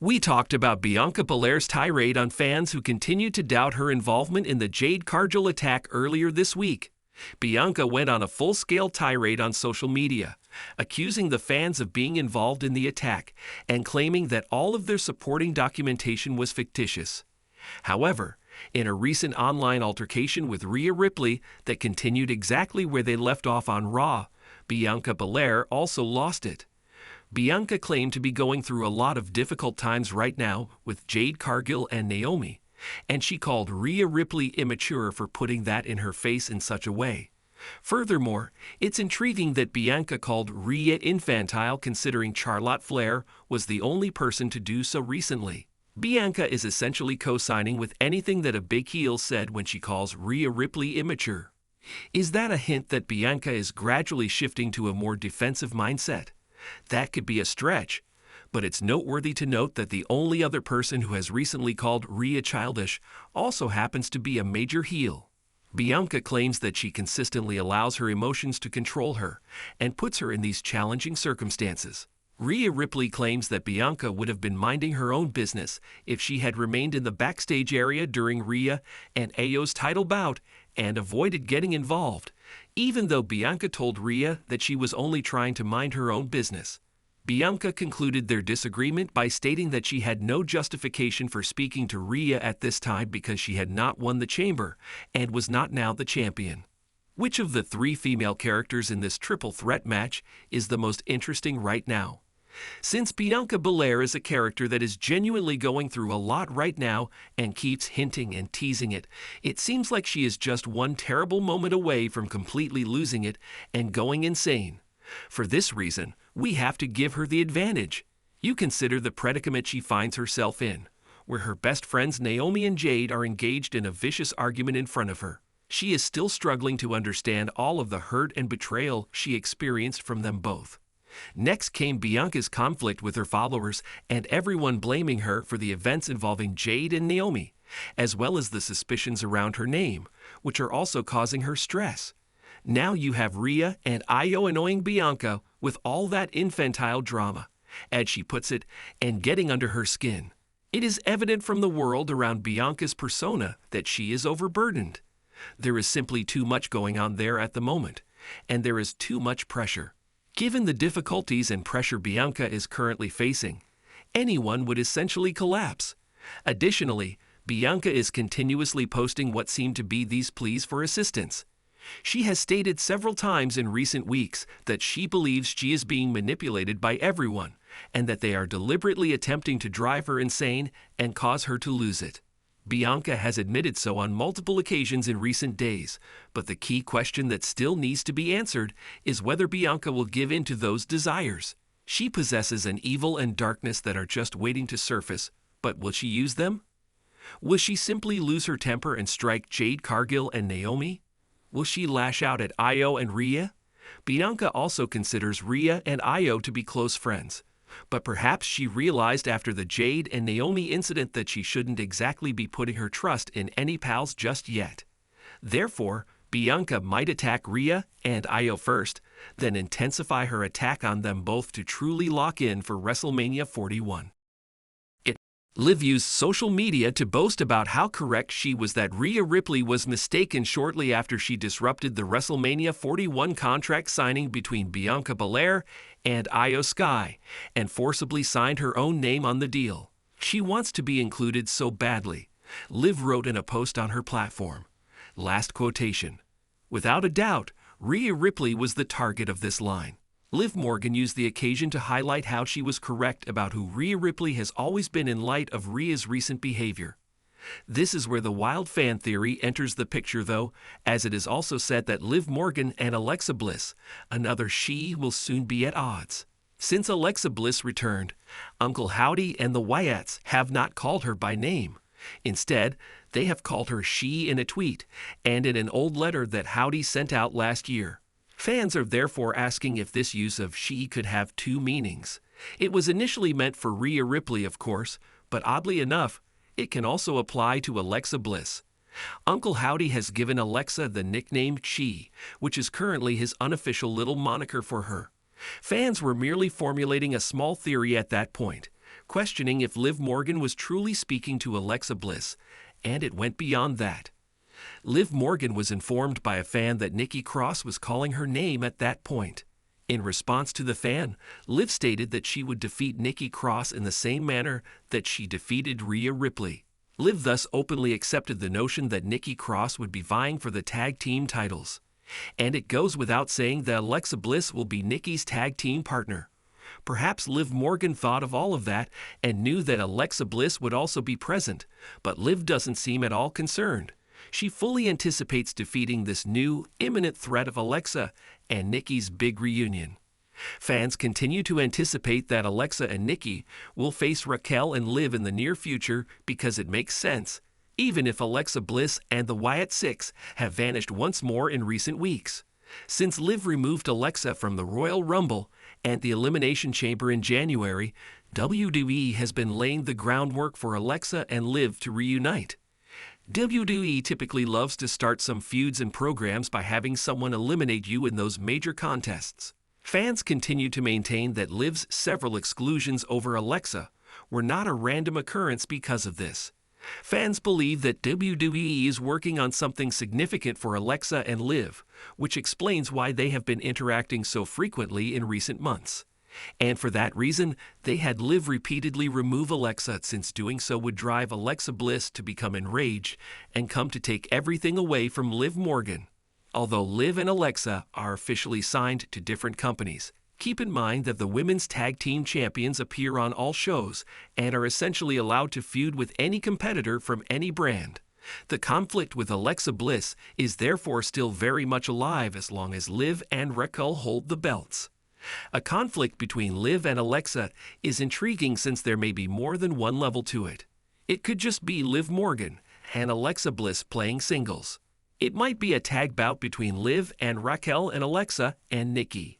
We talked about Bianca Belair's tirade on fans who continued to doubt her involvement in the Jade Cargill attack earlier this week. Bianca went on a full-scale tirade on social media, accusing the fans of being involved in the attack and claiming that all of their supporting documentation was fictitious. However, in a recent online altercation with Rhea Ripley that continued exactly where they left off on Raw, Bianca Belair also lost it. Bianca claimed to be going through a lot of difficult times right now with Jade Cargill and Naomi, and she called Rhea Ripley immature for putting that in her face in such a way. Furthermore, it's intriguing that Bianca called Rhea infantile considering Charlotte Flair was the only person to do so recently. Bianca is essentially co-signing with anything that a big heel said when she calls Rhea Ripley immature. Is that a hint that Bianca is gradually shifting to a more defensive mindset? That could be a stretch, but it's noteworthy to note that the only other person who has recently called Rhea childish also happens to be a major heel. Bianca claims that she consistently allows her emotions to control her and puts her in these challenging circumstances. Rhea Ripley claims that Bianca would have been minding her own business if she had remained in the backstage area during Rhea and Ayo's title bout and avoided getting involved, even though Bianca told Rhea that she was only trying to mind her own business. Bianca concluded their disagreement by stating that she had no justification for speaking to Rhea at this time because she had not won the chamber and was not now the champion. Which of the three female characters in this triple threat match is the most interesting right now? Since Bianca Belair is a character that is genuinely going through a lot right now and keeps hinting and teasing it, it seems like she is just one terrible moment away from completely losing it and going insane. For this reason, we have to give her the advantage. You consider the predicament she finds herself in, where her best friends Naomi and Jade are engaged in a vicious argument in front of her. She is still struggling to understand all of the hurt and betrayal she experienced from them both. Next came Bianca's conflict with her followers and everyone blaming her for the events involving Jade and Naomi, as well as the suspicions around her name, which are also causing her stress. Now you have Rhea and Ayo annoying Bianca with all that infantile drama, as she puts it, and getting under her skin. It is evident from the world around Bianca's persona that she is overburdened. There is simply too much going on there at the moment, and there is too much pressure. Given the difficulties and pressure Bianca is currently facing, anyone would essentially collapse. Additionally, Bianca is continuously posting what seem to be these pleas for assistance. She has stated several times in recent weeks that she believes she is being manipulated by everyone and that they are deliberately attempting to drive her insane and cause her to lose it. Bianca has admitted so on multiple occasions in recent days, but the key question that still needs to be answered is whether Bianca will give in to those desires. She possesses an evil and darkness that are just waiting to surface, but will she use them? Will she simply lose her temper and strike Jade Cargill and Naomi? Will she lash out at Ayo and Rhea? Bianca also considers Rhea and Ayo to be close friends, but perhaps she realized after the Jade and Naomi incident that she shouldn't exactly be putting her trust in any pals just yet. Therefore, Bianca might attack Rhea and Ayo first, then intensify her attack on them both to truly lock in for WrestleMania 41. Liv used social media to boast about how correct she was that Rhea Ripley was mistaken shortly after she disrupted the WrestleMania 41 contract signing between Bianca Belair and Io Sky and forcibly signed her own name on the deal. She wants to be included so badly, Liv wrote in a post on her platform. Last quotation. Without a doubt, Rhea Ripley was the target of this line. Liv Morgan used the occasion to highlight how she was correct about who Rhea Ripley has always been in light of Rhea's recent behavior. This is where the wild fan theory enters the picture though, as it is also said that Liv Morgan and Alexa Bliss, another she, will soon be at odds. Since Alexa Bliss returned, Uncle Howdy and the Wyatts have not called her by name. Instead, they have called her she in a tweet and in an old letter that Howdy sent out last year. Fans are therefore asking if this use of she could have two meanings. It was initially meant for Rhea Ripley, of course, but oddly enough, it can also apply to Alexa Bliss. Uncle Howdy has given Alexa the nickname Chi, which is currently his unofficial little moniker for her. Fans were merely formulating a small theory at that point, questioning if Liv Morgan was truly speaking to Alexa Bliss, and it went beyond that. Liv Morgan was informed by a fan that Nikki Cross was calling her name at that point. In response to the fan, Liv stated that she would defeat Nikki Cross in the same manner that she defeated Rhea Ripley. Liv thus openly accepted the notion that Nikki Cross would be vying for the tag team titles. And it goes without saying that Alexa Bliss will be Nikki's tag team partner. Perhaps Liv Morgan thought of all of that and knew that Alexa Bliss would also be present, but Liv doesn't seem at all concerned. She fully anticipates defeating this new, imminent threat of Alexa and Nikki's big reunion. Fans continue to anticipate that Alexa and Nikki will face Raquel and Liv in the near future because it makes sense, even if Alexa Bliss and the Wyatt Six have vanished once more in recent weeks. Since Liv removed Alexa from the Royal Rumble and the Elimination Chamber in January, WWE has been laying the groundwork for Alexa and Liv to reunite. WWE typically loves to start some feuds and programs by having someone eliminate you in those major contests. Fans continue to maintain that Liv's several exclusions over Alexa were not a random occurrence because of this. Fans believe that WWE is working on something significant for Alexa and Liv, which explains why they have been interacting so frequently in recent months. And for that reason, they had Liv repeatedly remove Alexa, since doing so would drive Alexa Bliss to become enraged and come to take everything away from Liv Morgan. Although Liv and Alexa are officially signed to different companies, keep in mind that the women's tag team champions appear on all shows and are essentially allowed to feud with any competitor from any brand. The conflict with Alexa Bliss is therefore still very much alive as long as Liv and Raquel hold the belts. A conflict between Liv and Alexa is intriguing since there may be more than one level to it. It could just be Liv Morgan and Alexa Bliss playing singles. It might be a tag bout between Liv and Raquel and Alexa and Nikki.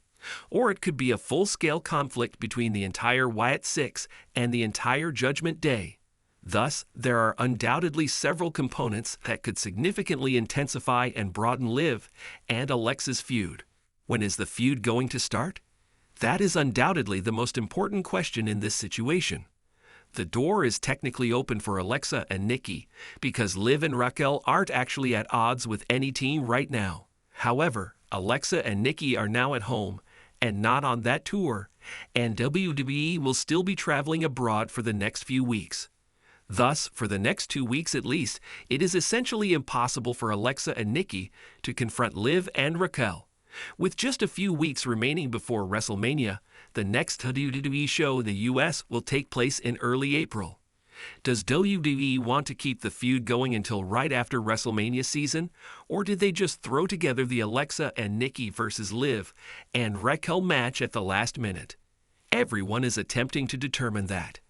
Or it could be a full-scale conflict between the entire Wyatt Six and the entire Judgment Day. Thus, there are undoubtedly several components that could significantly intensify and broaden Liv and Alexa's feud. When is the feud going to start? That is undoubtedly the most important question in this situation. The door is technically open for Alexa and Nikki because Liv and Raquel aren't actually at odds with any team right now. However, Alexa and Nikki are now at home and not on that tour, and WWE will still be traveling abroad for the next few weeks. Thus, for the next 2 weeks at least, it is essentially impossible for Alexa and Nikki to confront Liv and Raquel. With just a few weeks remaining before WrestleMania, the next WWE show in the US will take place in early April. Does WWE want to keep the feud going until right after WrestleMania season, or did they just throw together the Alexa and Nikki versus Liv and Raquel match at the last minute? Everyone is attempting to determine that.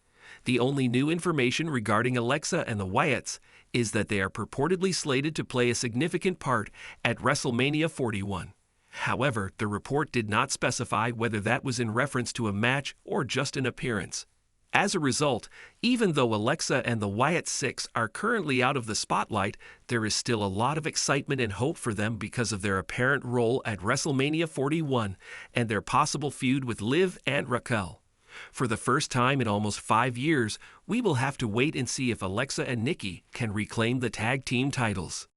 The only new information regarding Alexa and the Wyatts is that they are purportedly slated to play a significant part at WrestleMania 41. However, the report did not specify whether that was in reference to a match or just an appearance. As a result, even though Alexa and the Wyatt Six are currently out of the spotlight, there is still a lot of excitement and hope for them because of their apparent role at WrestleMania 41 and their possible feud with Liv and Raquel. For the first time in almost 5 years, we will have to wait and see if Alexa and Nikki can reclaim the tag team titles.